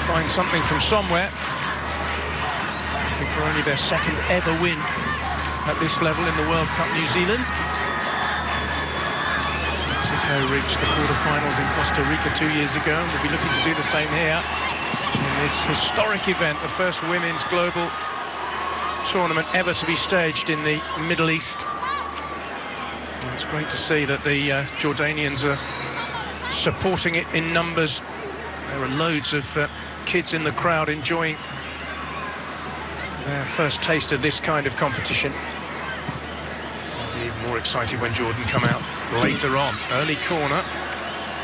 find something from somewhere. Looking for only their second ever win at this level in the World Cup. New Zealand. Mexico reached the quarterfinals in Costa Rica 2 years ago and will be looking to do the same here in this historic event, the first women's global tournament ever to be staged in the Middle East. And it's great to see that the Jordanians are supporting it in numbers. There are loads of kids in the crowd enjoying their first taste of this kind of competition. They'll be even more excited when Jordan come out later on. Early corner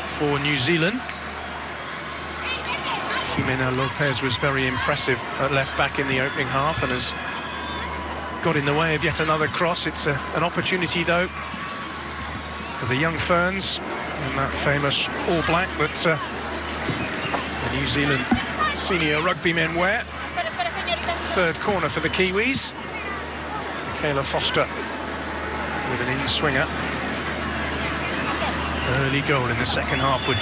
for New Zealand. Jimena Lopez was very impressive at left back in the opening half and has got in the way of yet another cross. It's an opportunity, though, for the young Ferns in that famous All Black that the New Zealand senior rugby men wear. Third corner for the Kiwis. Michaela Foster with an in-swinger. Early goal in the second half would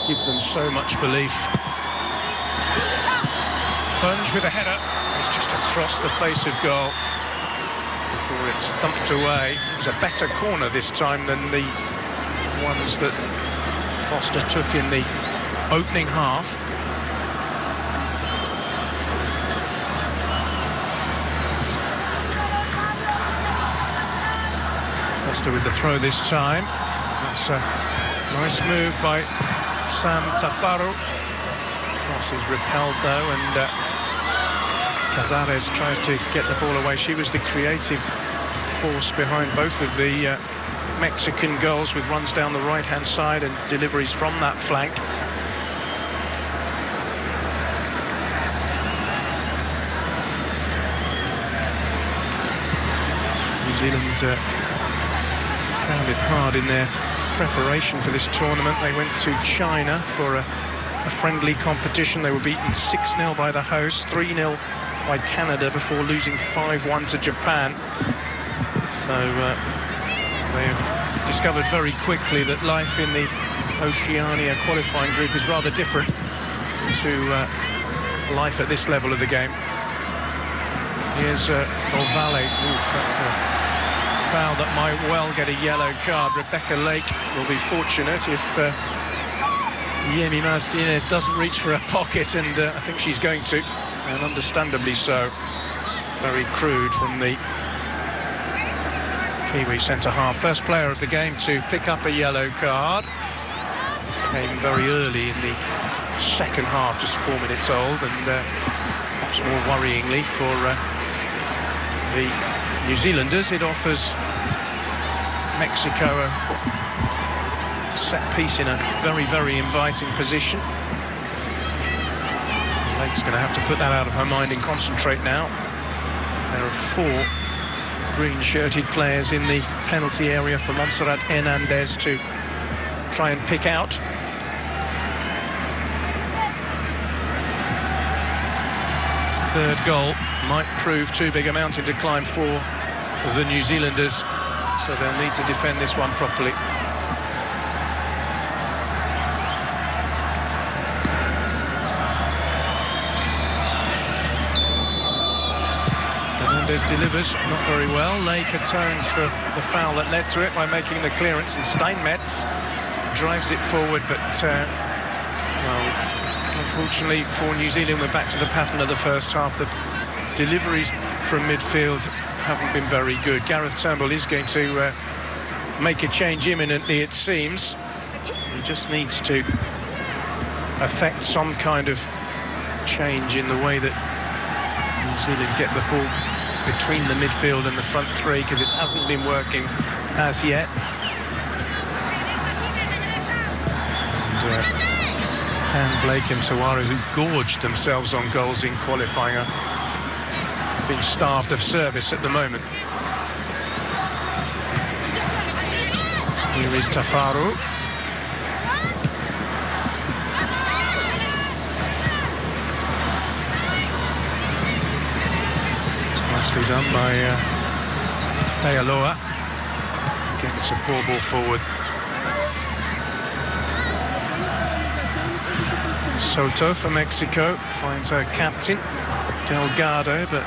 give them so much belief. Bunge with a header. It's just across the face of goal before it's thumped away. It was a better corner this time than the ones that Foster took in the opening half. Foster with the throw this time. That's a nice move by Sam Tafaru. Cross is repelled though, and Cazares tries to get the ball away. She was the creative force behind both of the Mexican goals, with runs down the right-hand side and deliveries from that flank. New Zealand found it hard in their preparation for this tournament. They went to China for a friendly competition. They were beaten 6-0 by the host, 3-0 by Canada before losing 5-1 to Japan. So they have discovered very quickly that life in the Oceania qualifying group is rather different to life at this level of the game. Here's Ovale. Oof, that's a foul that might well get a yellow card. Rebecca Lake will be fortunate if Yemi Martinez doesn't reach for a pocket, and I think she's going to, and understandably so. Very crude from the Kiwi centre-half. First player of the game to pick up a yellow card. Came very early in the second half, just 4 minutes old, and perhaps more worryingly for the New Zealanders, it offers Mexico a set piece in a very, very inviting position. Lake's going to have to put that out of her mind and concentrate now. There are 4 green-shirted players in the penalty area for Montserrat Hernandez to try and pick out. Third goal might prove too big a mountain to climb for the New Zealanders, so they'll need to defend this one properly. Hernandez delivers, not very well. Lake atones for the foul that led to it by making the clearance, and Steinmetz drives it forward, but well, unfortunately for New Zealand, we're back to the pattern of the first half. The deliveries from midfield haven't been very good. Gareth Turnbull is going to make a change imminently, it seems. He just needs to affect some kind of change in the way that New Zealand get the ball between the midfield and the front three, because it hasn't been working as yet. And Han, Blake and Tawaru, who gorged themselves on goals in qualifying, are being starved of service at the moment. Here is Tafaru. It's nicely done by Tealoa. Again, it's a poor ball forward. Soto for Mexico finds her captain, Delgado, but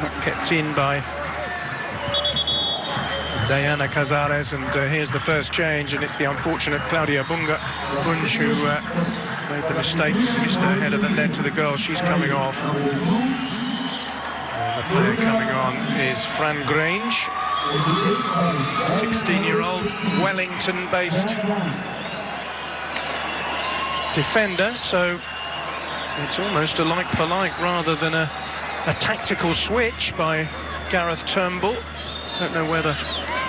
not kept in by Diana Cazares. And here's the first change, and it's the unfortunate Claudia Bunge who made the mistake, missed her head of the net to the goal. She's coming off. And the player coming on is Fran Grange, 16-year-old Wellington-based defender, so it's almost a like for like rather than a tactical switch by Gareth Turnbull. Don't know whether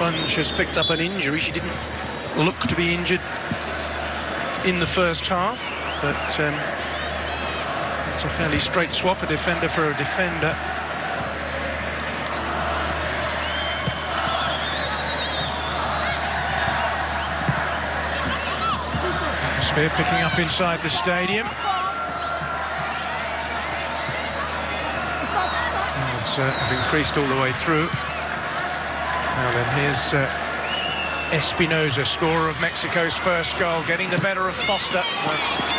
Bunge has picked up an injury. She didn't look to be injured in the first half, but it's a fairly straight swap, a defender for a defender. Atmosphere picking up inside the stadium. Crowds have increased all the way through. Now then, here's Espinosa, scorer of Mexico's first goal, getting the better of Foster.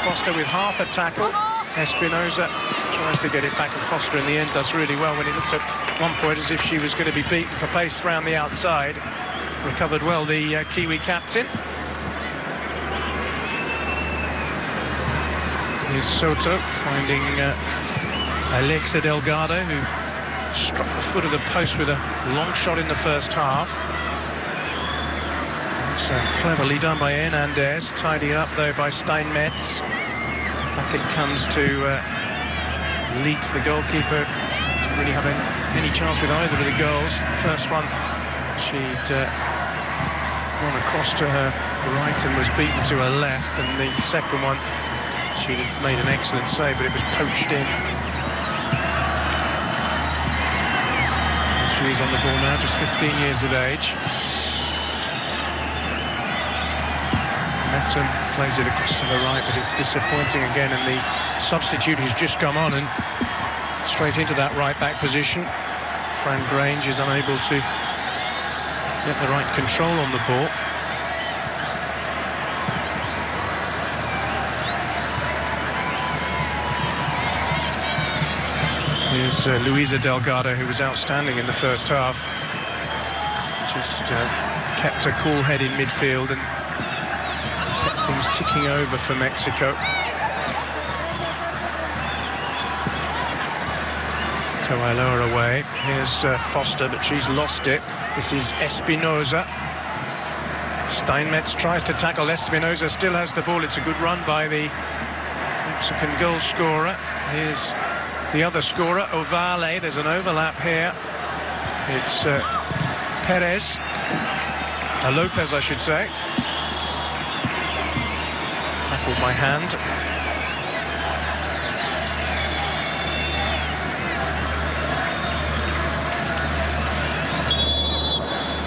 Foster with half a tackle. Espinosa tries to get it back, and Foster in the end does really well when he looked at one point as if she was going to be beaten for pace around the outside. Recovered well, the Kiwi captain. Here's Soto finding Alexa Delgado, who struck the foot of the post with a long shot in the first half. It's cleverly done by Hernandez, tidied up though by Steinmetz. Back it comes to Leeds, the goalkeeper. Didn't really have any chance with either of the goals. The first one, she'd gone across to her right and was beaten to her left, and the second one, she'd have made an excellent save, but it was poached in. She's on the ball now, just 15 years of age. Metten plays it across to the right, but it's disappointing again, and the substitute who's just come on and straight into that right-back position. Fran Grange is unable to get the right control on the ball. Here's Luisa Delgado, who was outstanding in the first half. Just kept a cool head in midfield and kept things ticking over for Mexico. Toailoa away. Here's Foster, but she's lost it. This is Espinosa. Steinmetz tries to tackle. Espinosa still has the ball. It's a good run by the Mexican goal scorer. Here's the other scorer, Ovale. There's an overlap here. It's Perez. Lopez, I should say. Tackled by hand.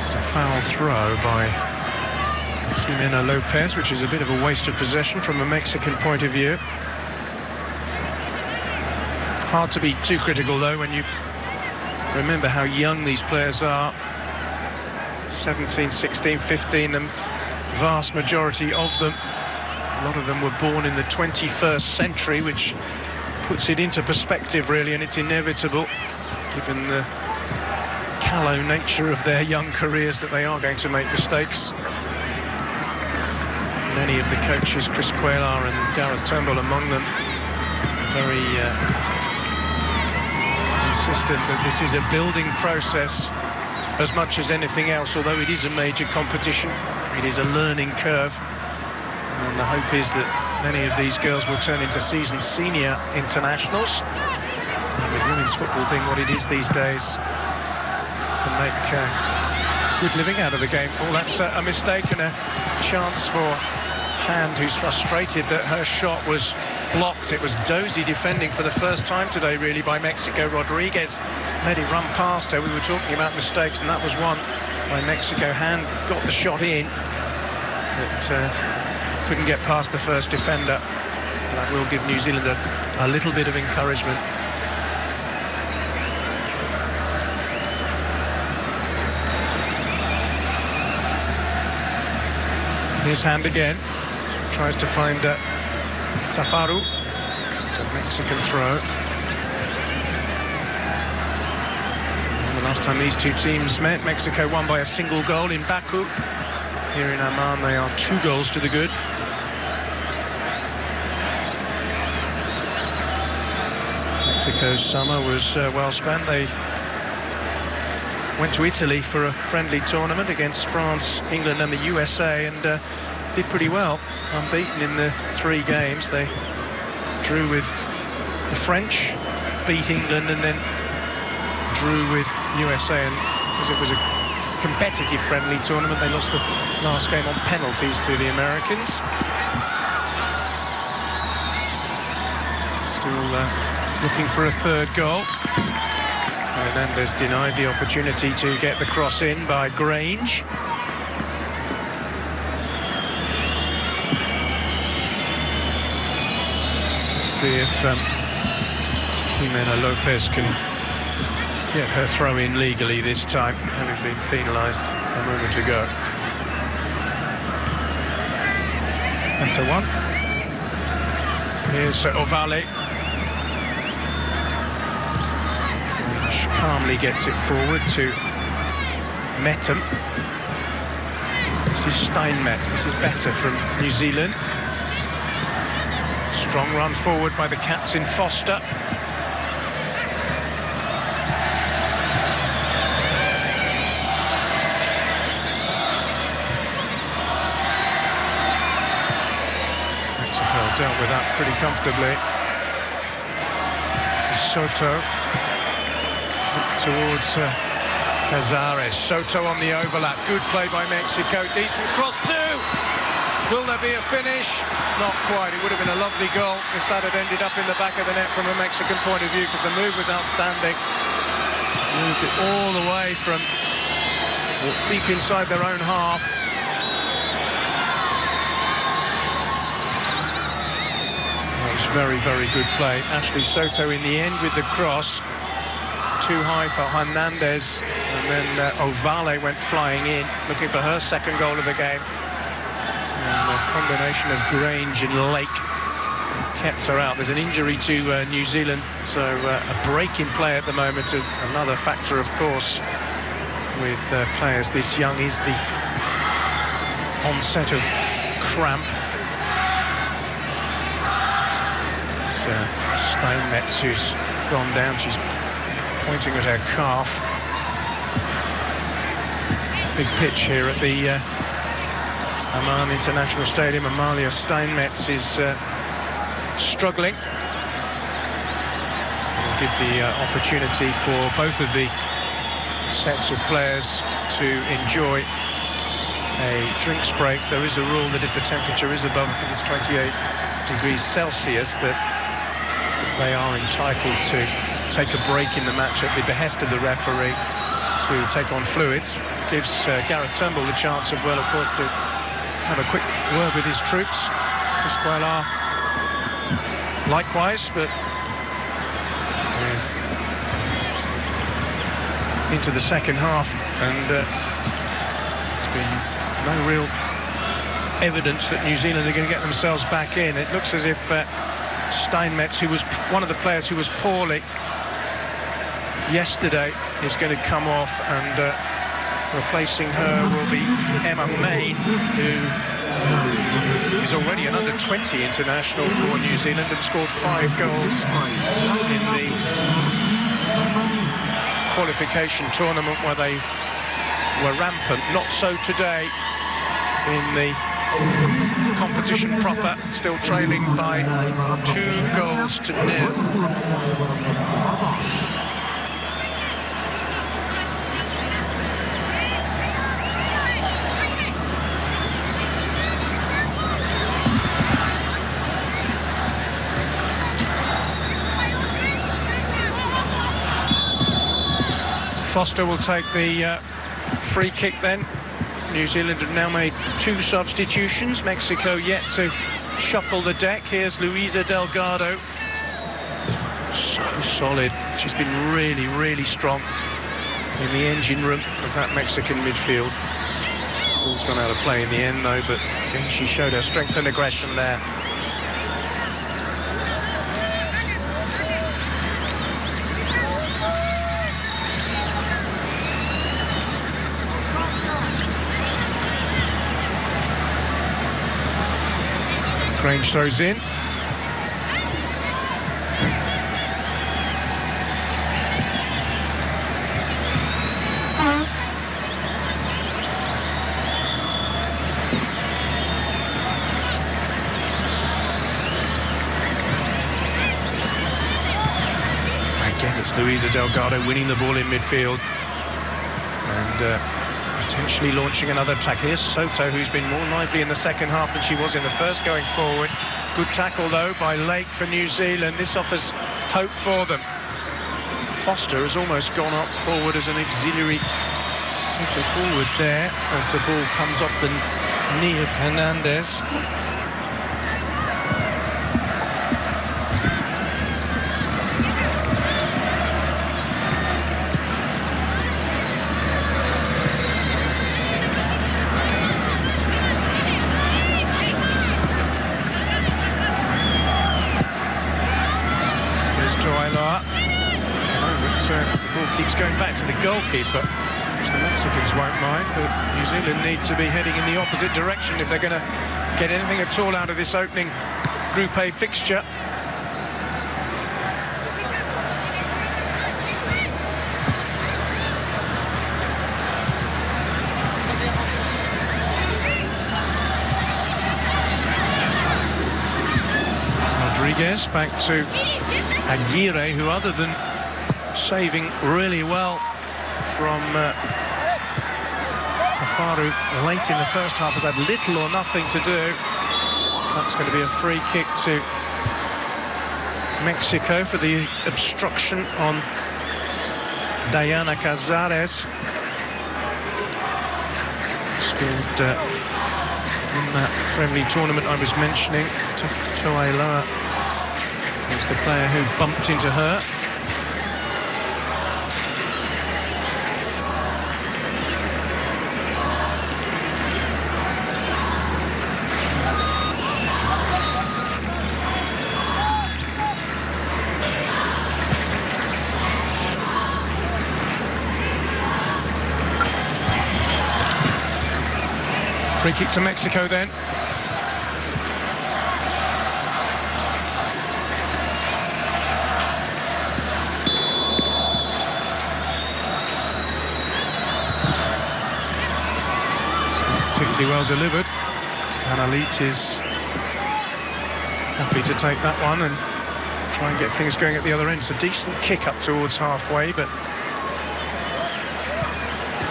It's a foul throw by Jimena Lopez, which is a bit of a waste of possession from a Mexican point of view. Hard to be too critical, though, when you remember how young these players are. 17, 16, 15, the vast majority of them. A lot of them were born in the 21st century, which puts it into perspective, really, and it's inevitable, given the callow nature of their young careers, that they are going to make mistakes. Many of the coaches, Chris Cuellar and Gareth Turnbull among them, very insistent that this is a building process as much as anything else. Although it is a major competition, it is a learning curve, and the hope is that many of these girls will turn into seasoned senior internationals, and with women's football being what it is these days, can make good living out of the game. Oh, that's a mistake and a chance for Hand, who's frustrated that her shot was blocked. It was Dozy defending for the first time today, really, by Mexico. Rodriguez let it run past her. We were talking about mistakes, and that was one by Mexico. Hand got the shot in, but couldn't get past the first defender. That will give New Zealand a little bit of encouragement. Here's Hand again. Tries to find Tafaru. It's a Mexican throw. And the last time these two teams met, Mexico won by a single goal in Baku. Here in Amman, they are 2 goals to the good. Mexico's summer was well spent. They went to Italy for a friendly tournament against France, England and the USA, and did pretty well. Unbeaten in the 3 games. They drew with the French, beat England, and then drew with USA. And because it was a competitive friendly tournament, they lost the last game on penalties to the Americans. Still looking for a 3rd goal. Hernandez denied the opportunity to get the cross in by Grange. Let's see if Jimena Lopez can get her throw in legally this time, having been penalised a moment ago. Into 1. Here's Ovale. Calmly gets it forward to Metem. This is Steinmetz. This is better from New Zealand. Strong run forward by the captain Foster. Mexico dealt with that pretty comfortably. This is Soto. Towards Cazares. Soto on the overlap. Good play by Mexico. Decent cross too. Will there be a finish? Not quite. It would have been a lovely goal if that had ended up in the back of the net from a Mexican point of view, because the move was outstanding. Moved it all the way from deep inside their own half. That was very, very good play. Ashley Soto in the end with the cross. Too high for Hernandez, and then Ovale went flying in, looking for her 2nd goal of the game. And a combination of Grange and Lake kept her out. There's an injury to New Zealand, so a break in play at the moment. Another factor, of course, with players this young is the onset of cramp. It's Steinmetz who's gone down. She's pointing at her calf. Big pitch here at the Amman International Stadium. Amalia Steinmetz is struggling. It'll give the opportunity for both of the sets of players to enjoy a drinks break. There is a rule that if the temperature is above, I think it's 28 degrees Celsius, that they are entitled to take a break in the match at the behest of the referee to take on fluids. Gives Gareth Turnbull the chance of, well, of course, to have a quick word with his troops. Pasquale likewise, but into the 2nd half, and there's been no real evidence that New Zealand are going to get themselves back in. It looks as if Steinmetz, who was one of the players who was poorly yesterday, is going to come off, and replacing her will be Emma Main, who is already an under-20 international for New Zealand and scored 5 goals in the qualification tournament where they were rampant. Not so today in the competition proper, still trailing by 2 goals to 0. Foster will take the free kick then. New Zealand have now made 2 substitutions. Mexico yet to shuffle the deck. Here's Luisa Delgado. So solid. She's been really, really strong in the engine room of that Mexican midfield. Ball's gone out of play in the end though, but again she showed her strength and aggression there. Range throws in. Again, it's Luisa Delgado winning the ball in midfield and potentially launching another attack. Here's Soto, who's been more lively in the second half than she was in the first going forward. Good tackle, though, by Lake for New Zealand. This offers hope for them. Foster has almost gone up forward as an auxiliary centre forward there as the ball comes off the knee of Hernandez. The ball keeps going back to the goalkeeper, which the Mexicans won't mind, but New Zealand need to be heading in the opposite direction if they're going to get anything at all out of this opening Group A fixture. Rodriguez back to Aguirre, who, other than saving really well from Tafaru late in the first half, has had little or nothing to do. That's going to be a free kick to Mexico for the obstruction on Diana Cazares. Scored in that friendly tournament I was mentioning. Toailoa is the player who bumped into her. Free kick to Mexico then. It's not particularly well delivered. Analit is happy to take that one and try and get things going at the other end. It's a decent kick up towards halfway, but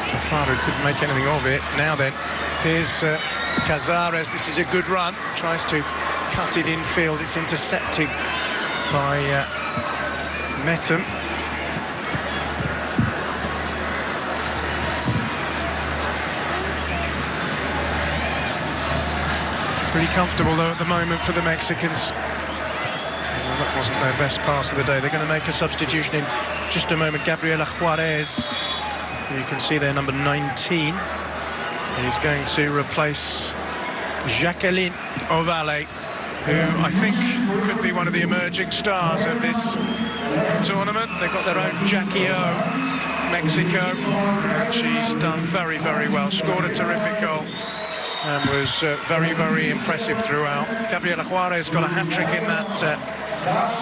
Tafaru couldn't make anything of it. Now then, here's Cazares. This is a good run. Tries to cut it infield. It's intercepted by Metem. Pretty comfortable, though, at the moment for the Mexicans. Well, that wasn't their best pass of the day. They're going to make a substitution in just a moment. Gabriela Juarez, you can see there, number 19. He's going to replace Jacqueline Ovalle, who I think could be one of the emerging stars of this tournament. They've got their own Jackie O, Mexico, and she's done very, very well. Scored a terrific goal and was very, very impressive throughout. Gabriela Juarez got a hat-trick in that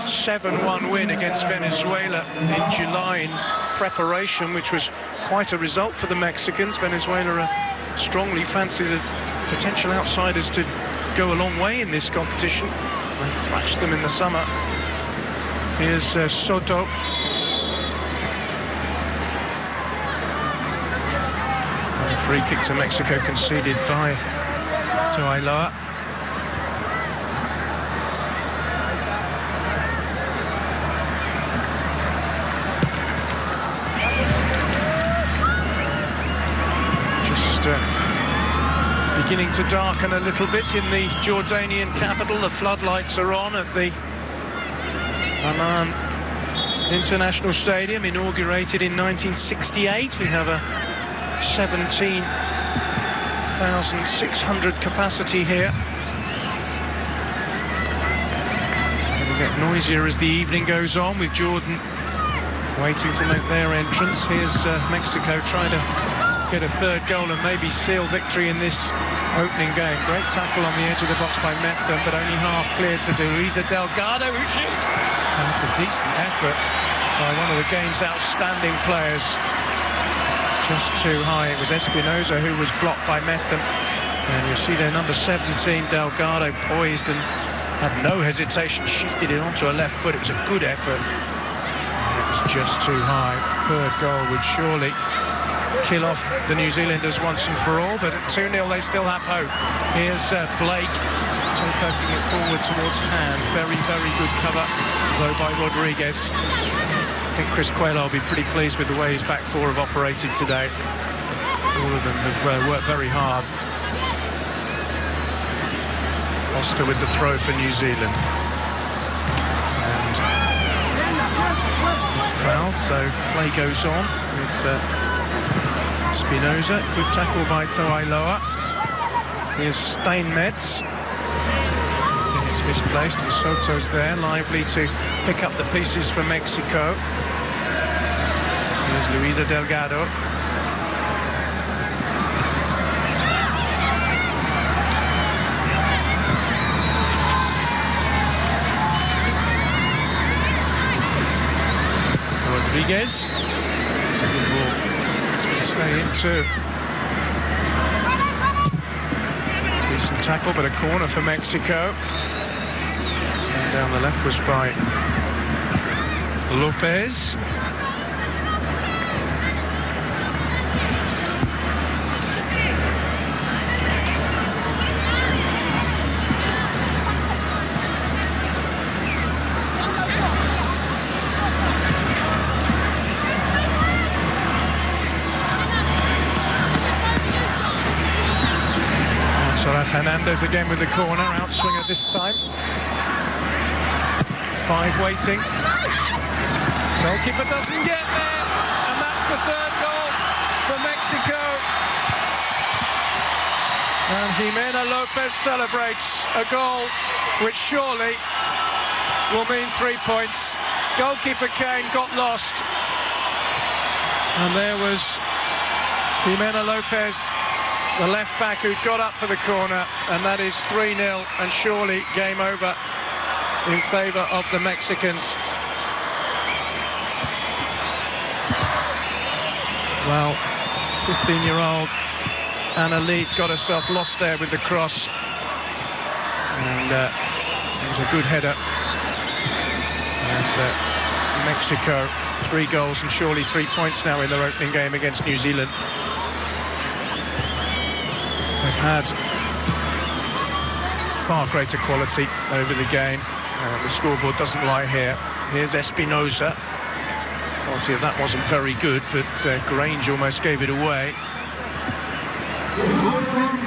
7-1 win against Venezuela in July in preparation, which was quite a result for the Mexicans. Venezuela strongly fancies as potential outsiders to go a long way in this competition. They thrashed them in the summer. Here's Soto. And a free kick to Mexico conceded by Toailoa. Beginning to darken a little bit in the Jordanian capital. The floodlights are on at the Amman International Stadium, inaugurated in 1968. We have a 17,600 capacity here. It'll get noisier as the evening goes on, with Jordan waiting to make their entrance. Here's Mexico trying to get a third goal and maybe seal victory in this opening game. Great tackle on the edge of the box by Metem, but only half cleared to Luisa Delgado, who shoots. And it's a decent effort by one of the game's outstanding players. Just too high. It was Espinosa who was blocked by Metem. And you'll see there, number 17, Delgado, poised and had no hesitation, shifted it onto her left foot. It was a good effort. And it was just too high. Third goal would surely kill off the New Zealanders once and for all, but at 2-0 they still have hope. Here's Blake, poking it forward towards Hand. Very, very good cover, though, by Rodriguez. I think Chris Quayle will be pretty pleased with the way his back four have operated today. All of them have worked very hard. Foster with the throw for New Zealand. And fouled, so play goes on with Espinosa. Good tackle by Toailoa. Here's Steinmetz. Again, it's misplaced, and Soto's there, lively to pick up the pieces for Mexico. Here's Luisa Delgado. Rodriguez. It's a good ball. It's going to stay in too. Decent tackle, but a corner for Mexico. And down the left was by Lopez. Hernandez again with the corner, outswinger this time. 5 waiting. Goalkeeper doesn't get there, and that's the third goal for Mexico. And Jimena Lopez celebrates a goal which surely will mean 3 points. Goalkeeper Kane got lost, and there was Jimena Lopez, the left back, who'd got up for the corner, and that is 3-0, and surely game over in favour of the Mexicans. Well, 15-year-old Anna Lead got herself lost there with the cross, and it was a good header. And Mexico, 3 goals and surely 3 points now in their opening game against New Zealand. They've had far greater quality over the game. The scoreboard doesn't lie here. Here's Espinosa. The quality of that wasn't very good, but Grange almost gave it away.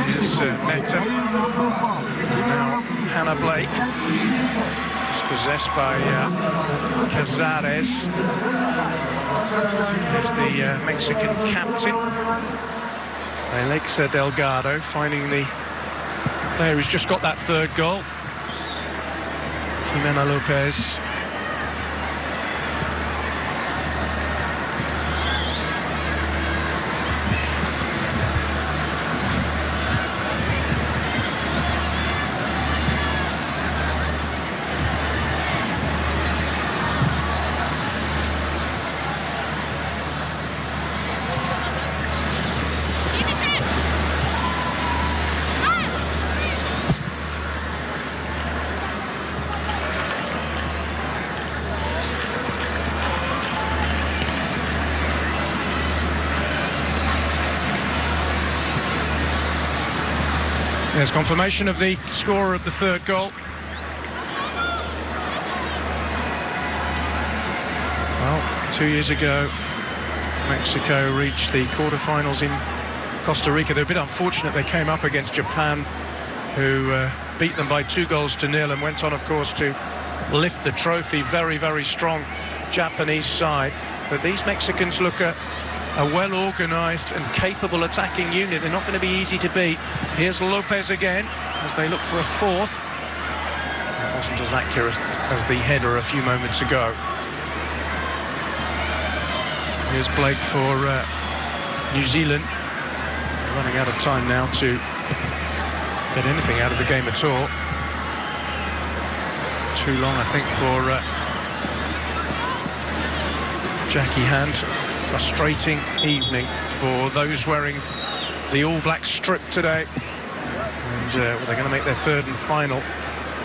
Here's Metem. And now Hannah Blake. Dispossessed by Cazares. Here's the Mexican captain, Alexa Delgado, finding the player who's just got that third goal, Jimena Lopez. There's confirmation of the scorer of the third goal. Well, 2 years ago, Mexico reached the quarterfinals in Costa Rica. They're a bit unfortunate. They came up against Japan, who beat them by 2-0 and went on, of course, to lift the trophy. Very, very strong Japanese side. But these Mexicans look at a well-organised and capable attacking unit. They're not going to be easy to beat. Here's Lopez again as they look for a fourth. It wasn't as accurate as the header a few moments ago. Here's Blake for New Zealand. running out of time now to get anything out of the game at all. Too long, I think, for Jackie Hand. Frustrating evening for those wearing the All Black strip today. And they're going to make their third and final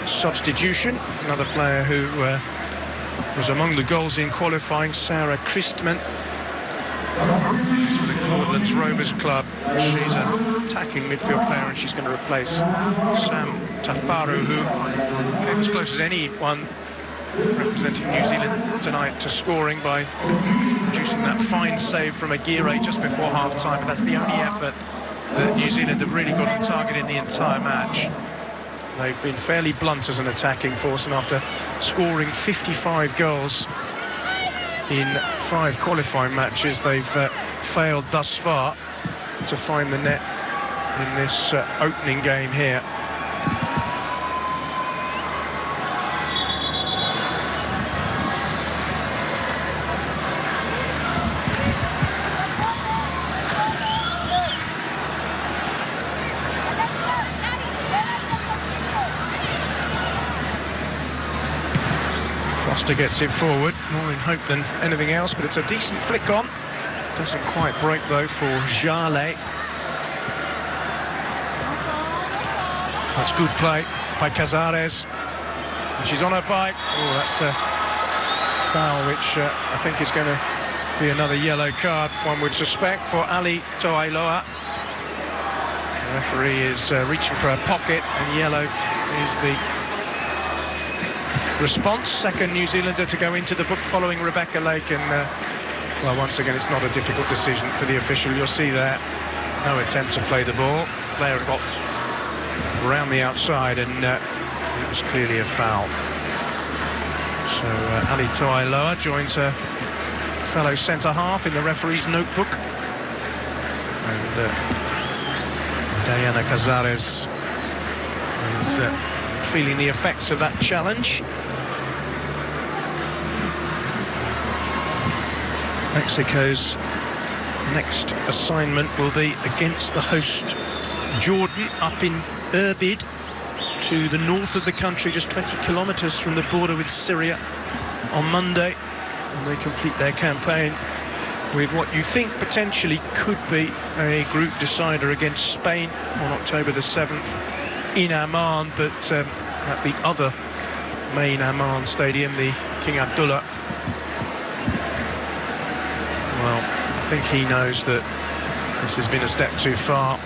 substitution. Another player who was among the goals in qualifying, Sarah Christman. It's for the Claudelands Rovers club. She's an attacking midfield player, and she's going to replace Sam Tafaru, who came as close as anyone representing New Zealand tonight to scoring by producing that fine save from Aguirre just before half-time. But that's the only effort that New Zealand have really got on target in the entire match. They've been fairly blunt as an attacking force, and after scoring 55 goals in 5 qualifying matches, they've failed thus far to find the net in this opening game here. Foster gets it forward, more in hope than anything else, but it's a decent flick on. Doesn't quite break, though, for Jale. That's good play by Cazares. And she's on her bike. Oh, that's a foul, which I think is going to be another yellow card, one would suspect, for Ali Toailoa. The referee is reaching for her pocket, and yellow is the response. Second New Zealander to go into the book following Rebecca Lake, and well, once again, it's not a difficult decision for the official. You'll see there, no attempt to play the ball. Player got around the outside, and it was clearly a foul. So Ali Toailoa joins her fellow centre-half in the referee's notebook, and Diana Cazares is feeling the effects of that challenge. Mexico's next assignment will be against the host Jordan up in Irbid, to the north of the country, just 20 kilometres from the border with Syria, on Monday. And they complete their campaign with what you think potentially could be a group decider against Spain on October the 7th in Amman, but at the other main Amman stadium, the King Abdullah. Well, I think he knows that this has been a step too far.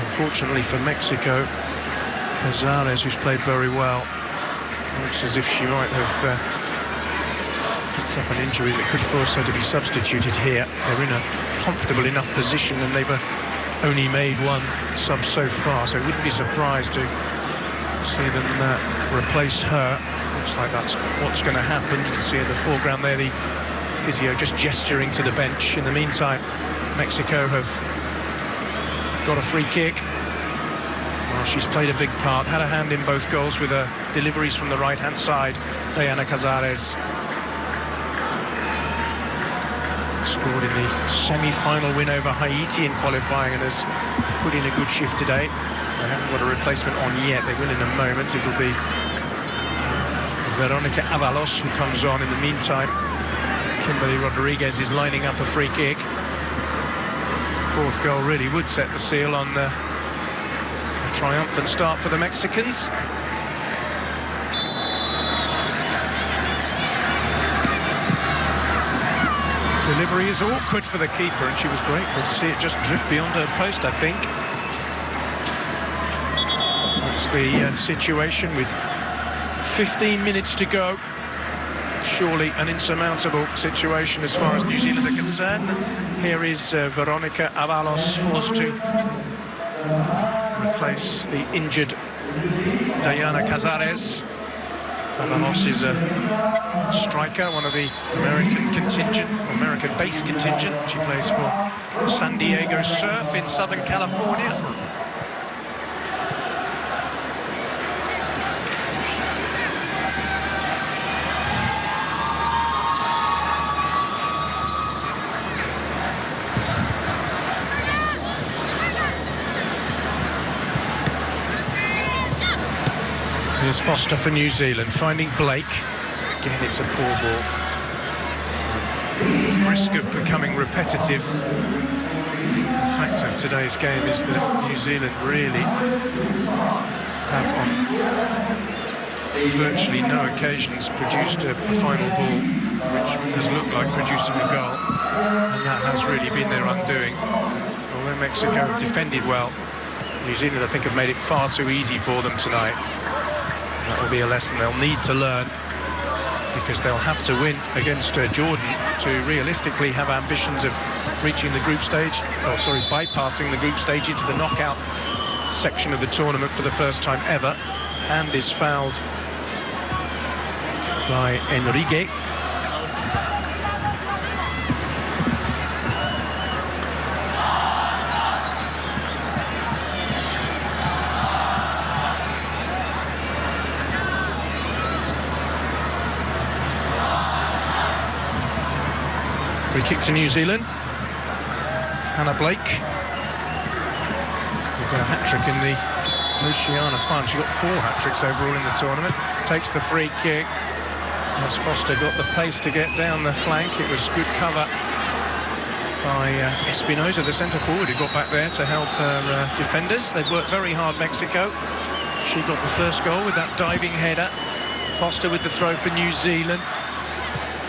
Unfortunately for Mexico, Cazares, who's played very well, looks as if she might have picked up an injury that could force her to be substituted here. They're in a comfortable enough position, and they've only made one sub so far, so I wouldn't be surprised to see them replace her. Looks like that's what's going to happen. You can see in the foreground there the physio just gesturing to the bench. In the meantime, Mexico have got a free kick. Well, she's played a big part, had a hand in both goals with her deliveries from the right-hand side. Diana Cazares scored in the semi-final win over Haiti in qualifying, and has put in a good shift today. They haven't got a replacement on yet. They will in a moment. It'll be Veronica Avalos who comes on in the meantime. Kimberly Rodriguez is lining up a free kick. Fourth goal really would set the seal on a triumphant start for the Mexicans. Delivery is awkward for the keeper, and she was grateful to see it just drift beyond her post, I think. That's the situation with 15 minutes to go. Surely an insurmountable situation as far as New Zealand are concerned. Here is Veronica Avalos, forced to replace the injured Diana Cazares. Avalos is a striker, one of the American contingent, American-based contingent. She plays for San Diego Surf in Southern California. Here's Foster for New Zealand, finding Blake. Again, it's a poor ball. Risk of becoming repetitive. The fact of today's game is that New Zealand really have on virtually no occasions produced a final ball which has looked like producing a goal, and that has really been their undoing. Although Mexico have defended well, New Zealand, I think, have made it far too easy for them tonight. That will be a lesson they'll need to learn, because they'll have to win against Jordan to realistically have ambitions of reaching the group stage, bypassing the group stage into the knockout section of the tournament for the first time ever. Hand is fouled by Enrique. Free kick to New Zealand. Hannah Blake. We've got a hat-trick in the Oceania Fund. She got 4 hat-tricks overall in the tournament. Takes the free kick. As Foster got the pace to get down the flank, it was good cover by Espinosa, the centre forward, who got back there to help her defenders. They've worked very hard, Mexico. She got the first goal with that diving header. Foster with the throw for New Zealand.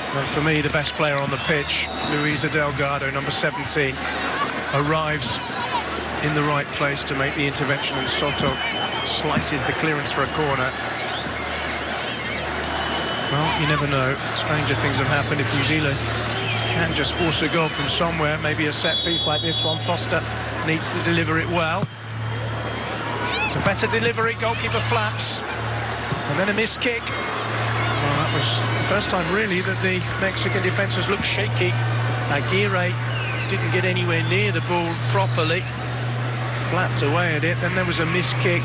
And for me, the best player on the pitch, Luisa Delgado, number 17, arrives in the right place to make the intervention, and Soto slices the clearance for a corner. Well, you never know. Stranger things have happened if New Zealand can just force a goal from somewhere, maybe a set piece like this one. Foster needs to deliver it well. It's a better delivery, goalkeeper flaps, and then a missed kick. Well, that was the first time, really, that the Mexican defences looked shaky. Aguirre didn't get anywhere near the ball properly. Flapped away at it. Then there was a missed kick.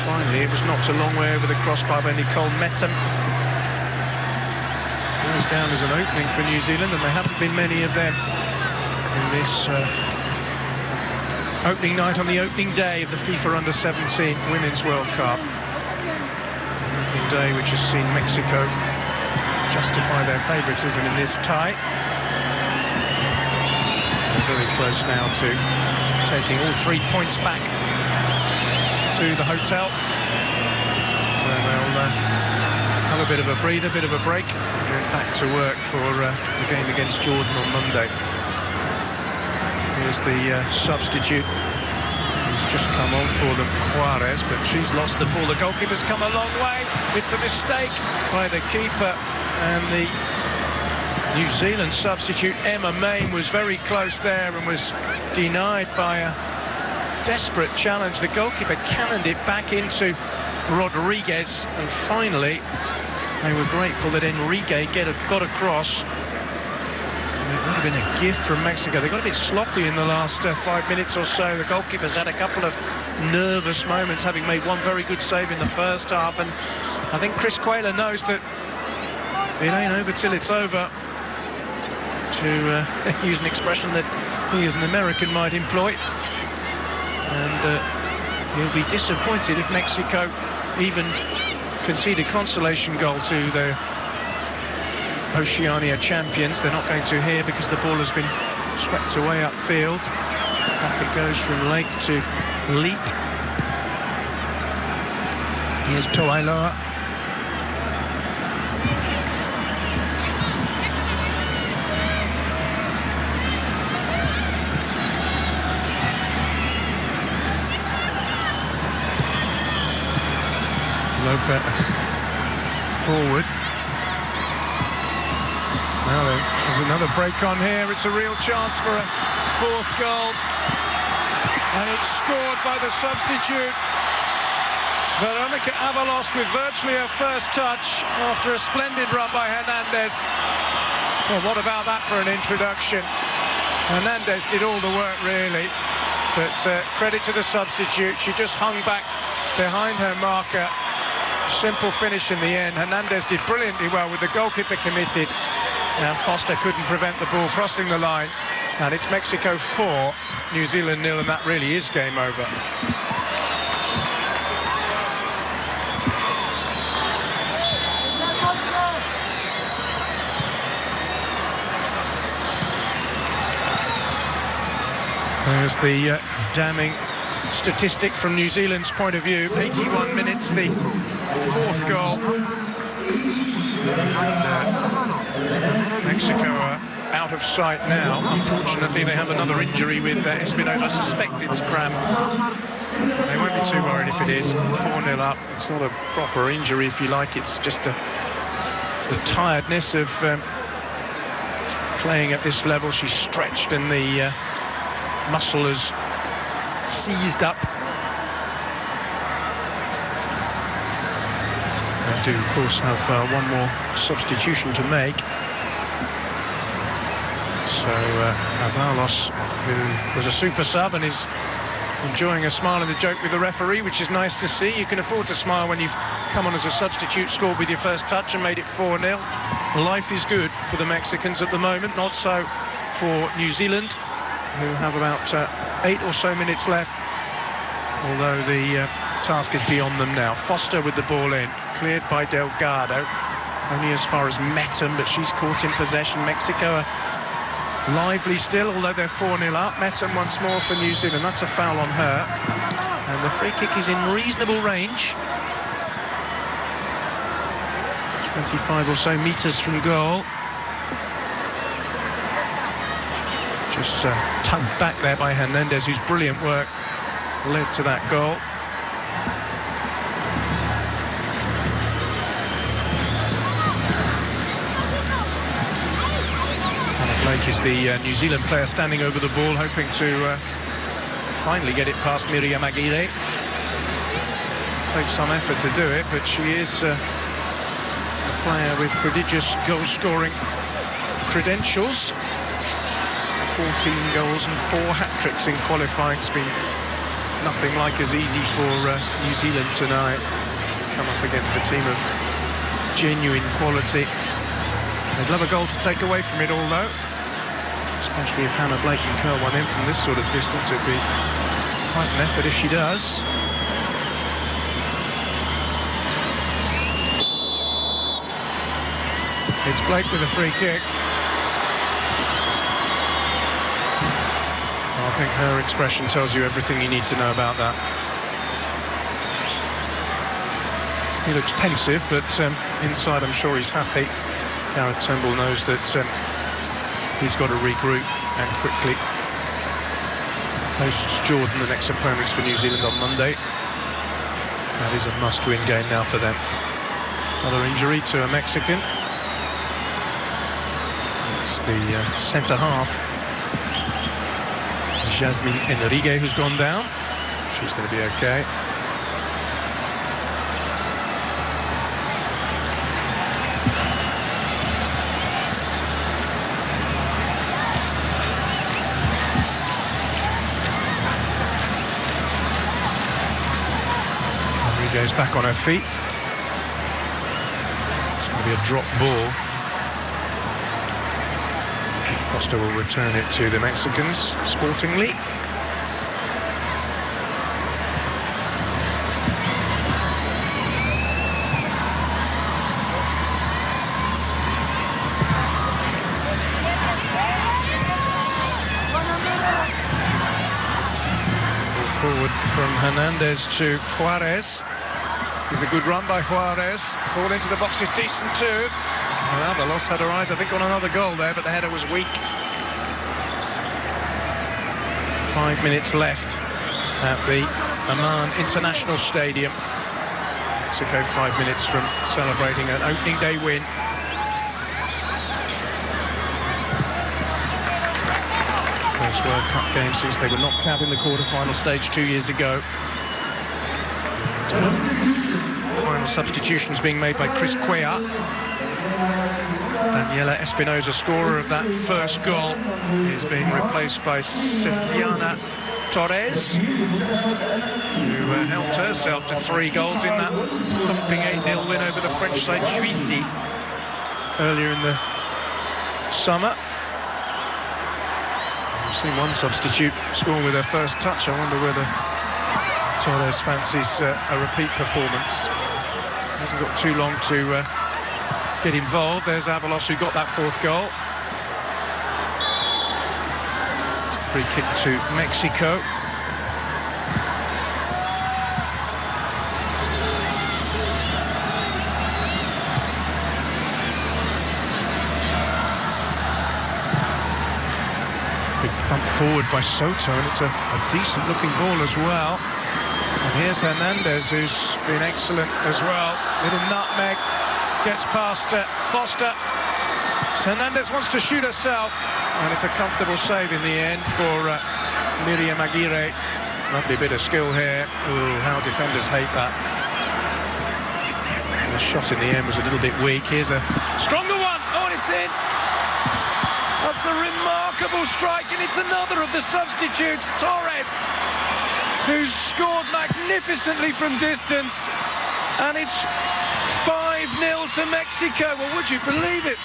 Finally, it was knocked a long way over the crossbar by Nicole Metem. Goes down as an opening for New Zealand, and there haven't been many of them in this opening night on the opening day of the FIFA Under-17 Women's World Cup. Day which has seen Mexico justify their favouritism in this tie. They're very close now to taking all 3 points back to the hotel, where they'll have a bit of a breather, a bit of a break, and then back to work for the game against Jordan on Monday. Here's the substitute. He's just come on for them, Juarez, but she's lost the ball. The goalkeeper's come a long way. It's a mistake by the keeper, and the New Zealand substitute, Emma Main, was very close there and was denied by a desperate challenge. The goalkeeper cannoned it back into Rodriguez, and finally they were grateful that Enrique got across. It would have been a gift from Mexico. They got a bit sloppy in the last 5 minutes or so. The goalkeeper's had a couple of nervous moments, having made one very good save in the first half. And I think Chris Cuellar knows that it ain't over till it's over, to use an expression that he as an American might employ. And he'll be disappointed if Mexico even concede a consolation goal to the Oceania champions. They're not going to here because the ball has been swept away upfield. Back it goes from Lake to Leet. Here's Toailoa. Lopez forward. Now there's another break on here. It's a real chance for a 4th goal. And it's scored by the substitute, Veronica Avalos, with virtually her first touch after a splendid run by Hernandez. Well, what about that for an introduction? Hernandez did all the work, really. But credit to the substitute. She just hung back behind her marker. Simple finish in the end. Hernandez did brilliantly well with the goalkeeper committed. And Foster couldn't prevent the ball crossing the line. And it's Mexico 4, New Zealand 0, and that really is game over. There's the damning statistic from New Zealand's point of view. 81 minutes, the fourth goal. And, Mexico are out of sight now. Unfortunately, they have another injury with Espinosa. I suspect it's cramp. They won't be too worried if it is. 4-0 up. It's not a proper injury, if you like. It's just the tiredness of playing at this level. She's stretched and the muscle has seized up. They do, of course, have one more substitution to make. So Avalos, who was a super sub and is enjoying a smile and a joke with the referee, which is nice to see. You can afford to smile when you've come on as a substitute, scored with your first touch and made it 4-0. Life is good for the Mexicans at the moment, not so for New Zealand, who have about 8 or so minutes left, although the task is beyond them now. Foster with the ball in, cleared by Delgado, only as far as Metten, but she's caught in possession. Mexico are lively still, although they're 4-0 up. Metten once more for New Zealand. That's a foul on her. And the free kick is in reasonable range. 25 or so metres from goal. Just tugged back there by Hernandez, whose brilliant work led to that goal. Blake is the New Zealand player standing over the ball, hoping to finally get it past Miriam Aguirre. Takes some effort to do it, but she is a player with prodigious goal-scoring credentials. 14 goals and 4 hat-tricks in qualifying. It's been nothing like as easy for New Zealand tonight. They've come up against a team of genuine quality. They'd love a goal to take away from it all, though. Especially if Hannah Blake can curl one in from this sort of distance, it'd be quite an effort if she does. It's Blake with a free kick. I think her expression tells you everything you need to know about that. He looks pensive, but inside I'm sure he's happy. Gareth Turnbull knows that he's got to regroup and quickly. Hosts Jordan, the next opponents for New Zealand on Monday. That is a must-win game now for them. Another injury to a Mexican. It's the centre-half, Jasmine Enrique, who's gone down. She's going to be okay. Enrique's back on her feet. It's going to be a drop ball. Foster will return it to the Mexicans, sportingly. Ball forward from Hernandez to Juarez. This is a good run by Juarez. Ball into the box is decent too. Well, Avalos had her eyes, I think, on another goal there, but the header was weak. 5 minutes left at the Amman International Stadium. Mexico 5 minutes from celebrating an opening day win. First World Cup game since they were knocked out in the quarter-final stage 2 years ago. Final substitutions being made by Chris Cuellar. Daniela Espinosa, scorer of that first goal, is being replaced by Cecilia Torres, who helped herself to 3 goals in that thumping 8-0 win over the French side Juvisy earlier in the summer. We've seen one substitute score with her first touch. I wonder whether Torres fancies a repeat performance. Hasn't got too long to get involved. There's Avalos, who got that 4th goal. It's a Free kick to Mexico. Big thump forward by Soto, and it's a decent looking ball as well. And here's Hernandez, who's been excellent as well. Little nutmeg, gets past Foster. Hernandez wants to shoot herself, and it's a comfortable save in the end for Miriam Aguirre. Lovely bit of skill here. Ooh, how defenders hate that. The shot in the end was a little bit weak. Here's a stronger one. Oh, and it's in. That's a remarkable strike, and it's another of the substitutes, Torres, who's scored magnificently from distance. And it's 5-0 to Mexico. Well, would you believe it?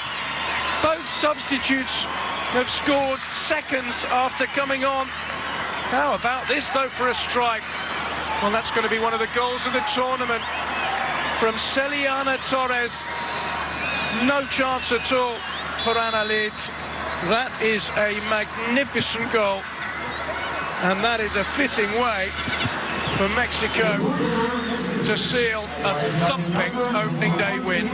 Both substitutes have scored seconds after coming on. How about this, though, for a strike? Well, that's going to be one of the goals of the tournament from Celiana Torres. No chance at all for Anna Lid. That is a magnificent goal, and that is a fitting way for Mexico to seal a thumping opening day win.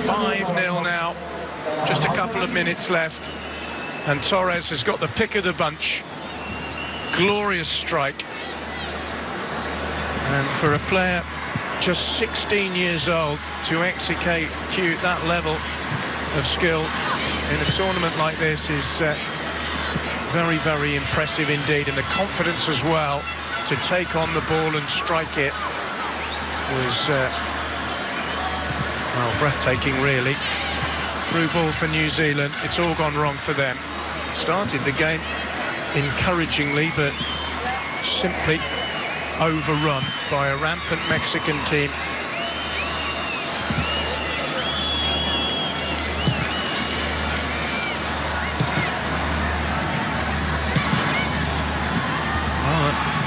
"5-0 now, just a couple of minutes left, and Torres has got the pick of the bunch. Glorious strike, and for a player just 16 years old to execute that level of skill in a tournament like this is very, very impressive indeed. And the confidence as well to take on the ball and strike it was well, breathtaking, really. Through ball for New Zealand. It's all gone wrong for them. Started the game encouragingly, but simply overrun by a rampant Mexican team.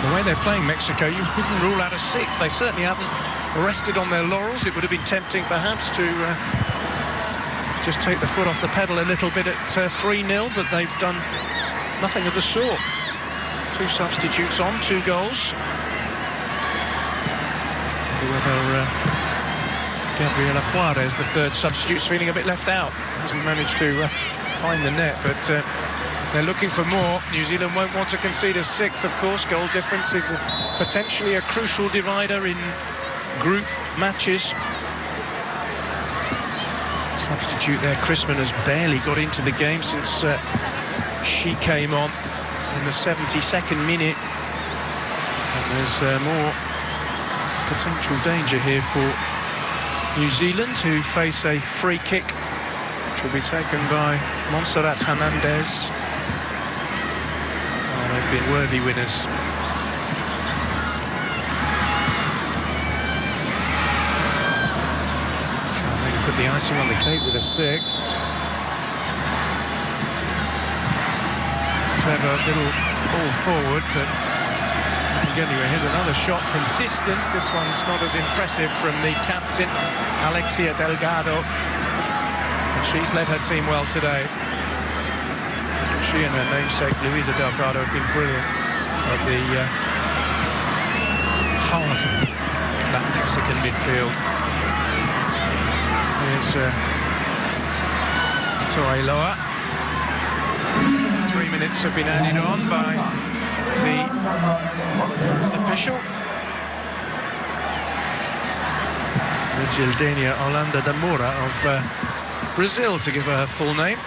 The way they're playing Mexico, you wouldn't rule out a sixth. They certainly haven't rested on their laurels. It would have been tempting perhaps to just take the foot off the pedal a little bit at 3-0, but they've done nothing of the sort. 2 substitutes on, 2 goals. Whether Gabriela Juarez, the 3rd substitute, is feeling a bit left out. Hasn't managed to find the net, but they're looking for more. New Zealand won't want to concede a 6th, of course. Goal difference is potentially a crucial divider in group matches. Substitute there, Chrisman, has barely got into the game since she came on in the 72nd minute. And there's more potential danger here for New Zealand, who face a free kick, which will be taken by Montserrat Hernandez. Oh, they've been worthy winners. Try and maybe put the icing on the cake with a 6th. Clever little ball forward, but doesn't get anywhere. Here's another shot from distance. This one's not as impressive from the captain, Alexia Delgado. But she's led her team well today. She and her namesake, Luisa Delgado, have been brilliant at the heart of that Mexican midfield. Here's Toailoa. 3 minutes have been added on by the 4th official. Gildenia Holanda da Moura of Brazil, to give her full name.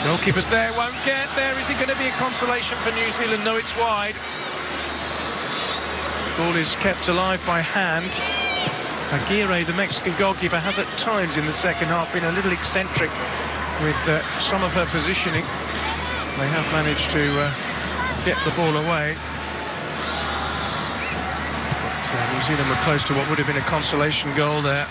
Goalkeeper's there, won't get there. Is it going to be a consolation for New Zealand? No, it's wide. Ball is kept alive by hand. Aguirre, the Mexican goalkeeper, has at times in the second half been a little eccentric with some of her positioning. They have managed to get the ball away. But New Zealand were close to what would have been a consolation goal there.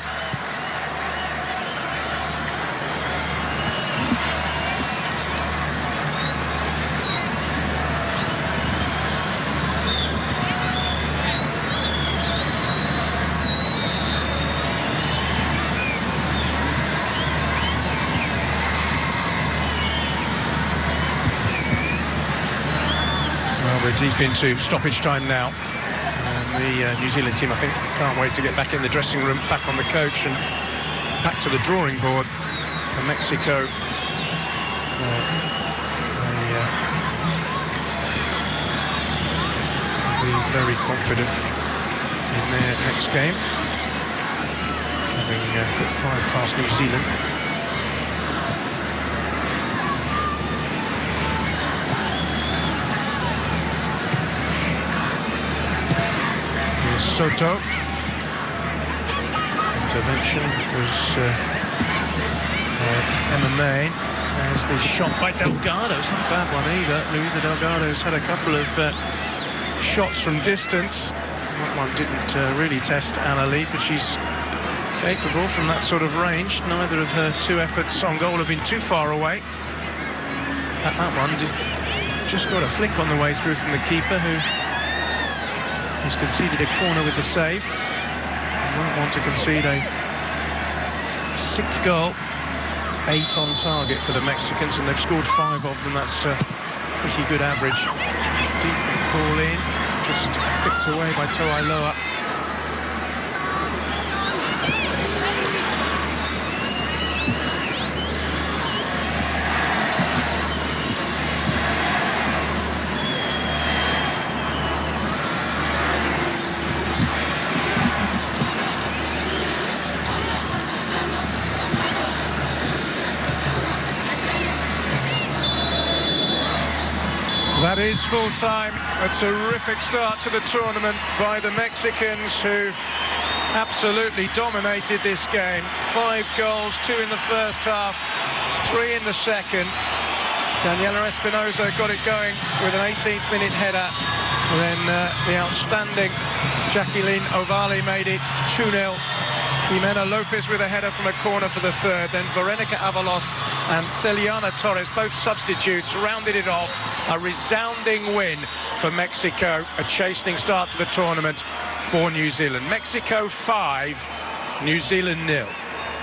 we're deep into stoppage time now. And the New Zealand team, I think, can't wait to get back in the dressing room, back on the coach, and back to the drawing board for Mexico. They'll be very confident in their next game, having put 5 past New Zealand. Soto. Intervention was Emma May as the shot by Delgado. It's not a bad one either. Luisa Delgado's had a couple of shots from distance. That one didn't really test Anna Leigh, but she's capable from that sort of range. Neither of her 2 efforts on goal have been too far away. In fact, that one just got a flick on the way through from the keeper, who has conceded a corner with the save. Won't want to concede a 6th goal. 8 on target for the Mexicans, and they've scored 5 of them. That's a pretty good average. Deep ball in, just flicked away by Toailoa. That is full-time. A terrific start to the tournament by the Mexicans, who've absolutely dominated this game. 5 goals, 2 in the first half, 3 in the second. Daniela Espinosa got it going with an 18th minute header. And then the outstanding Jacqueline Ovale made it 2-0. Jimena Lopez with a header from a corner for the 3rd. Then Veronica Avalos and Celiana Torres, both substitutes, rounded it off. A resounding win for Mexico. A chastening start to the tournament for New Zealand. Mexico 5, New Zealand 0.